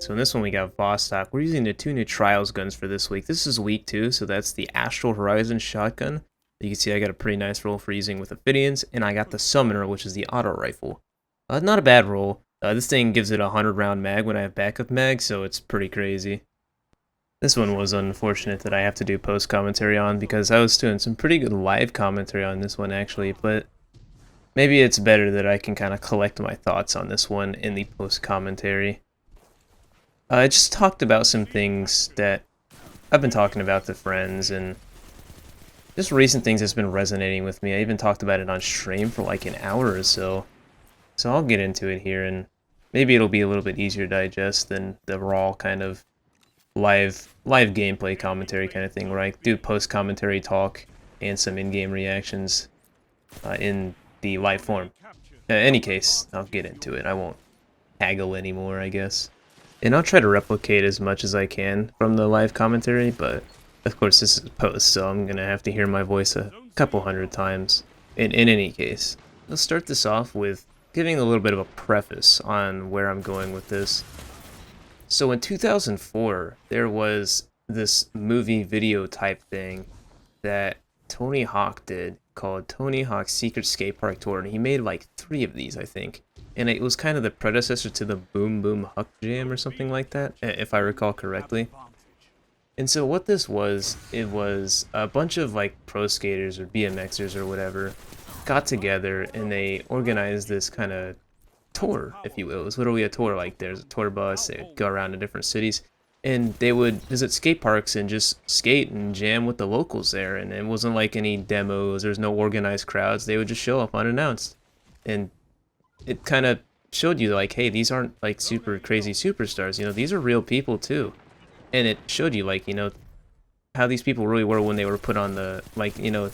So in this one we got Vostok. We're using the two new trials guns for this week. This is week 2, so that's the Astral Horizon shotgun. You can see I got a pretty nice roll for using with Ophidians, and I got the Summoner, which is the auto rifle. Not a bad roll. This thing gives it a 100 round mag when I have backup mag, so it's pretty crazy. This one was unfortunate that I have to do post commentary on because I was doing some pretty good live commentary on this one actually, but maybe it's better that I can kind of collect my thoughts on this one in the post commentary. I just talked about some things that I've been talking about to friends, and just recent things that's been resonating with me. I even talked about it on stream for like an hour or so. So I'll get into it here, and maybe it'll be a little bit easier to digest than the raw kind of live gameplay commentary kind of thing, where I do post commentary talk and some in-game reactions in the live form. In any case, I'll get into it. I won't haggle anymore, I guess. And I'll try to replicate as much as I can from the live commentary, but of course this is post, so I'm going to have to hear my voice a couple hundred times in any case. Let's start this off with giving a little bit of a preface on where I'm going with this. So in 2004, there was this movie video type thing that Tony Hawk did called Tony Hawk's Secret Skate Park Tour, and he made like 3 of these, I think. And it was kind of the predecessor to the Boom Boom Huck Jam or something like that, if I recall correctly. And so what this was, it was a bunch of like pro skaters or BMXers or whatever got together and they organized this kind of tour, if you will. It was literally a tour. Like there's a tour bus, they would go around to different cities, and they would visit skate parks and just skate and jam with the locals there. And it wasn't like any demos, there's no organized crowds, they would just show up unannounced. And it kind of showed you like, hey, these aren't like super crazy superstars, you know, these are real people too. And it showed you like, you know, how these people really were when they were put on the, like, you know,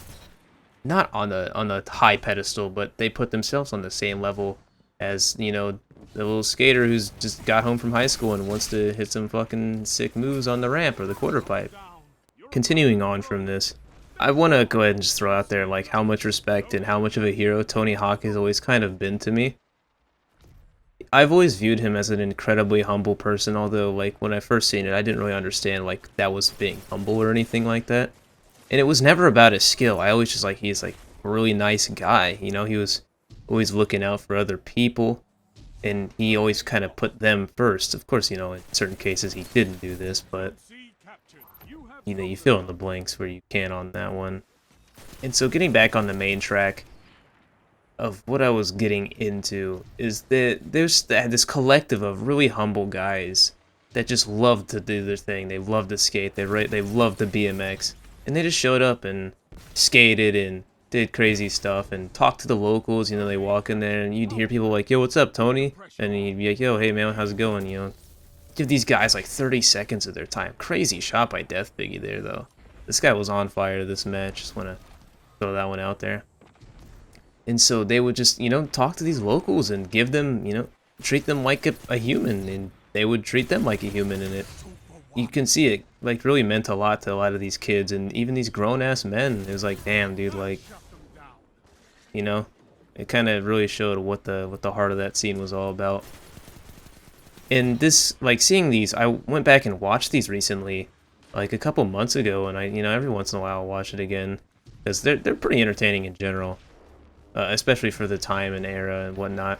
not on the high pedestal, but they put themselves on the same level as, you know, the little skater who's just got home from high school and wants to hit some fucking sick moves on the ramp or the quarter pipe. Continuing on from this, I want to go ahead and just throw out there like how much respect and how much of a hero Tony Hawk has always kind of been to me. I've always viewed him as an incredibly humble person, although like when I first seen it, I didn't really understand like that was being humble or anything like that. And it was never about his skill. I always just like, he's like a really nice guy, you know, he was always looking out for other people, and he always kind of put them first. Of course, you know, in certain cases he didn't do this, but you know, you fill in the blanks where you can on that one. And so getting back on the main track of what I was getting into is that there's this collective of really humble guys that just love to do their thing. They love to skate, they love the BMX, and they just showed up and skated and did crazy stuff and talked to the locals. You know, they walk in there and you'd hear people like, yo, what's up, Tony? And you'd be like, yo, hey man, how's it going? You know, give these guys like 30 seconds of their time. Crazy shot by Death Biggie there though. This guy was on fire this match. Just want to throw that one out there. And so they would just, you know, talk to these locals and give them, you know, treat them like a human, and they would treat them like a human. And you can see it like really meant a lot to a lot of these kids and even these grown-ass men. It was like, damn, dude, like, you know, it kind of really showed what the heart of that scene was all about. And this, like, seeing these, I went back and watched these recently, like a couple months ago, and I, you know, every once in a while I'll watch it again because they're pretty entertaining in general, especially for the time and era and whatnot.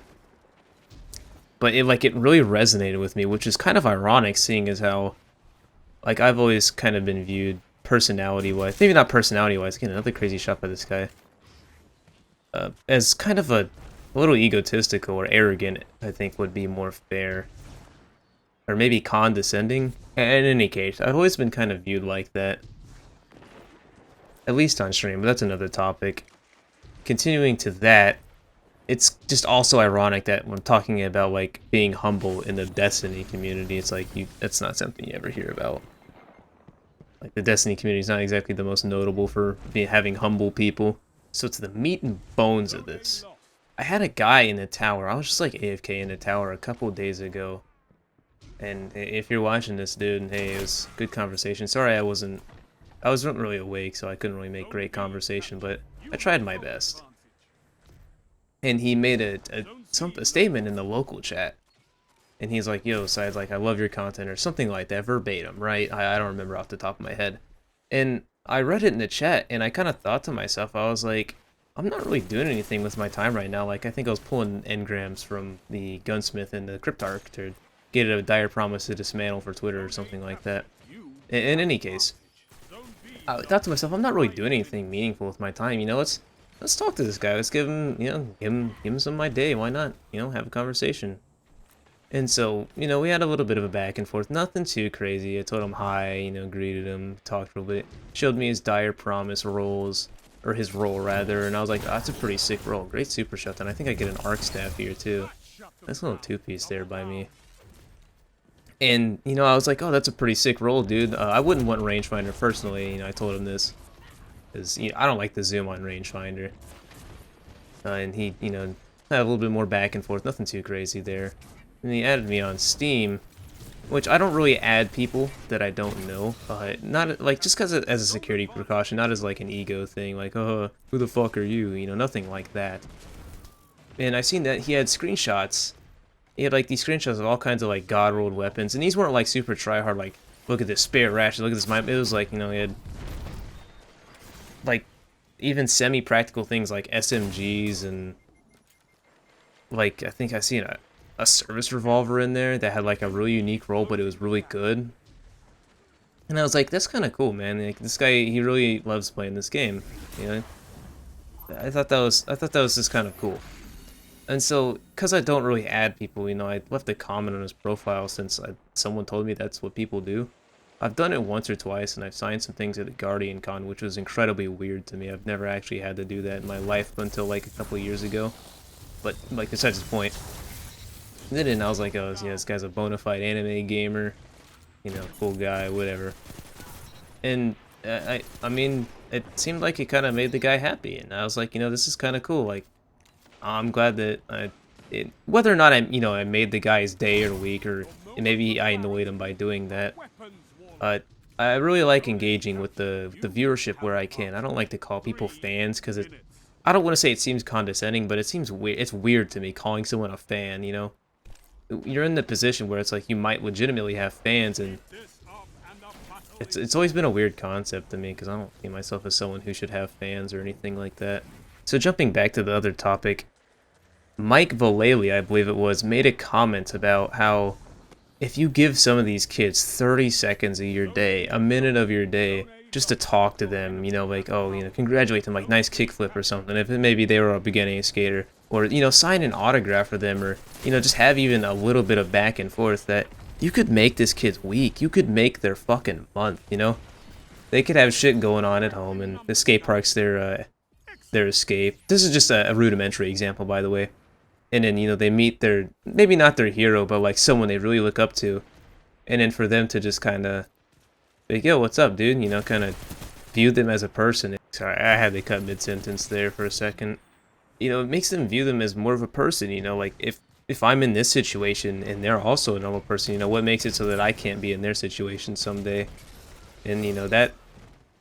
But it really resonated with me, which is kind of ironic, seeing as how, like, I've always kind of been viewed personality-wise, maybe not personality-wise, again, another crazy shot by this guy, as kind of a little egotistical or arrogant, I think would be more fair. Or maybe condescending. In any case, I've always been kind of viewed like that. At least on stream, but that's another topic. Continuing to that, it's just also ironic that when talking about like being humble in the Destiny community, it's like that's not something you ever hear about. Like the Destiny community is not exactly the most notable for having humble people. So it's the meat and bones of this. I had a guy in the tower. I was just like AFK in the tower a couple days ago. And if you're watching this, dude, hey, it was good conversation. Sorry I wasn't really awake, so I couldn't really make great conversation, but I tried my best. And he made a statement in the local chat and he's like, yo, Sides, like, I love your content, or something like that, verbatim, right? I don't remember off the top of my head. And I read it in the chat, and I kind of thought to myself, I was like, I'm not really doing anything with my time right now. Like, I think I was pulling engrams from the gunsmith and the cryptarch to get a dire promise to dismantle for Twitter or something like that. In any case, I thought to myself, I'm not really doing anything meaningful with my time. You know, let's talk to this guy. Let's give him, you know, give him some of my day. Why not? You know, have a conversation. And so, you know, we had a little bit of a back and forth. Nothing too crazy. I told him hi, you know, greeted him, talked for a bit, showed me his dire promise rolls, or his roll rather, and I was like, oh, that's a pretty sick roll. Great super shot, and I think I get an arc staff here too. Nice little two-piece there by me. And, you know, I was like, oh, that's a pretty sick roll, dude. I wouldn't want rangefinder personally, you know, I told him this. Because, you know, I don't like the zoom on rangefinder. And he, you know, had a little bit more back and forth, nothing too crazy there. And he added me on Steam, which I don't really add people that I don't know. Not, like, just because as a security precaution, not as, like, an ego thing, like, oh, who the fuck are you? You know, nothing like that. And I seen that he had screenshots. He had, like, these screenshots of all kinds of, like, god-rolled weapons. And these weren't, like, super try-hard, like, look at this spare ratchet, look at this mine. It was, like, you know, he had, like, even semi-practical things like SMGs and, like, I think I seen a service revolver in there that had, like, a really unique roll, but it was really good. And I was like, that's kind of cool, man. Like, this guy, he really loves playing this game, you know? I thought that was just kind of cool. And so, because I don't really add people, you know, I left a comment on his profile since someone told me that's what people do. I've done it once or twice, and I've signed some things at the Guardian Con, which was incredibly weird to me. I've never actually had to do that in my life until, like, a couple of years ago. But, like, besides the point. And I was like, oh, yeah, this guy's a bona fide anime gamer. You know, cool guy, whatever. And, I mean, it seemed like it kind of made the guy happy. And I was like, you know, this is kind of cool. Like, I'm glad that whether or not I made the guy's day or week, or maybe I annoyed him by doing that. I really like engaging with the viewership where I can. I don't like to call people fans because I don't want to say it seems condescending, but it seems weird. It's weird to me calling someone a fan. You know, you're in the position where it's like you might legitimately have fans, and it's always been a weird concept to me because I don't see myself as someone who should have fans or anything like that. So jumping back to the other topic, Mike Vallely, I believe it was, made a comment about how if you give some of these kids 30 seconds of your day, a minute of your day, just to talk to them, you know, like, oh, you know, congratulate them, like, nice kickflip or something, if maybe they were a beginning skater, or, you know, sign an autograph for them, or, you know, just have even a little bit of back and forth, that you could make this kid's week. You could make their fucking month, you know? They could have shit going on at home, and the skate park's their escape. This is just a rudimentary example, by the way. And then, you know, they meet their, maybe not their hero, but like someone they really look up to. And then for them to just kind of, like, yo, what's up, dude? You know, kind of view them as a person. Sorry, I had to cut mid-sentence there for a second. You know, it makes them view them as more of a person, you know, like if I'm in this situation and they're also a normal person, you know, what makes it so that I can't be in their situation someday? And, you know, that,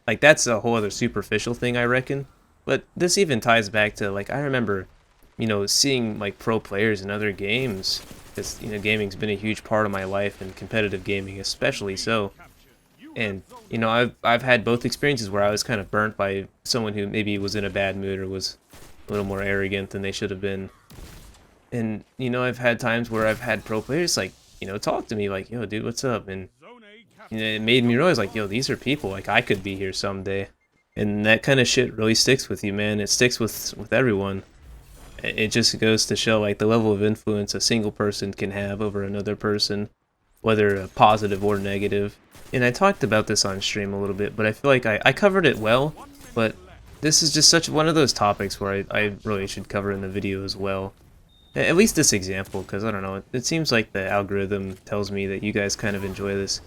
like, that's a whole other superficial thing, I reckon. But this even ties back to, like, I remember, you know, seeing, like, pro players in other games, because, you know, gaming's been a huge part of my life, and competitive gaming especially so. And, you know, I've had both experiences where I was kind of burnt by someone who maybe was in a bad mood or was a little more arrogant than they should have been. And, you know, I've had times where I've had pro players, like, you know, talk to me, like, yo, dude, what's up? And, you know, it made me realize, like, yo, these are people, like, I could be here someday. And that kind of shit really sticks with you, man. It sticks with everyone. It just goes to show, like, the level of influence a single person can have over another person, whether positive or negative. And I talked about this on stream a little bit, but I feel like I covered it well, but this is just such one of those topics where I really should cover in the video as well. At least this example, because, I don't know, it seems like the algorithm tells me that you guys kind of enjoy this.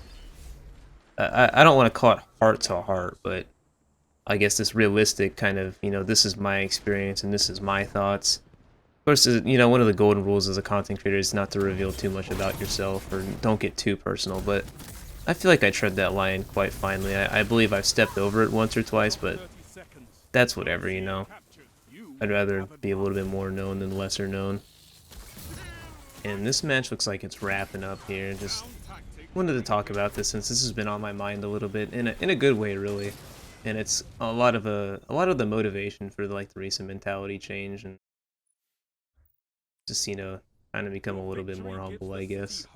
I don't want to call it heart to heart, but I guess this realistic kind of, you know, this is my experience and this is my thoughts. Of course, you know, one of the golden rules as a content creator is not to reveal too much about yourself, or don't get too personal, but I feel like I tread that line quite finely. I believe I've stepped over it once or twice, but that's whatever, you know. I'd rather be a little bit more known than lesser known. And this match looks like it's wrapping up here. Just wanted to talk about this since this has been on my mind a little bit in a good way, really. And it's a lot of the motivation for like the recent mentality change and just kind of become a little bit more humble, I guess.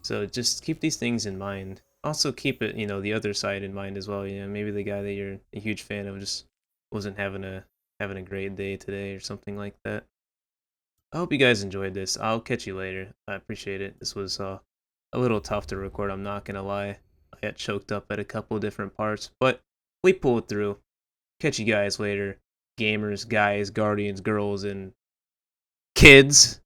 So just keep these things in mind. Also keep it, the other side in mind as well. Maybe the guy that you're a huge fan of just wasn't having a great day today or something like that. I hope you guys enjoyed this. I'll catch you later. I appreciate it. This was a little tough to record, I'm not gonna lie. I got choked up at a couple different parts, but we pulled through. Catch you guys later. Gamers, guys, guardians, girls, and kids.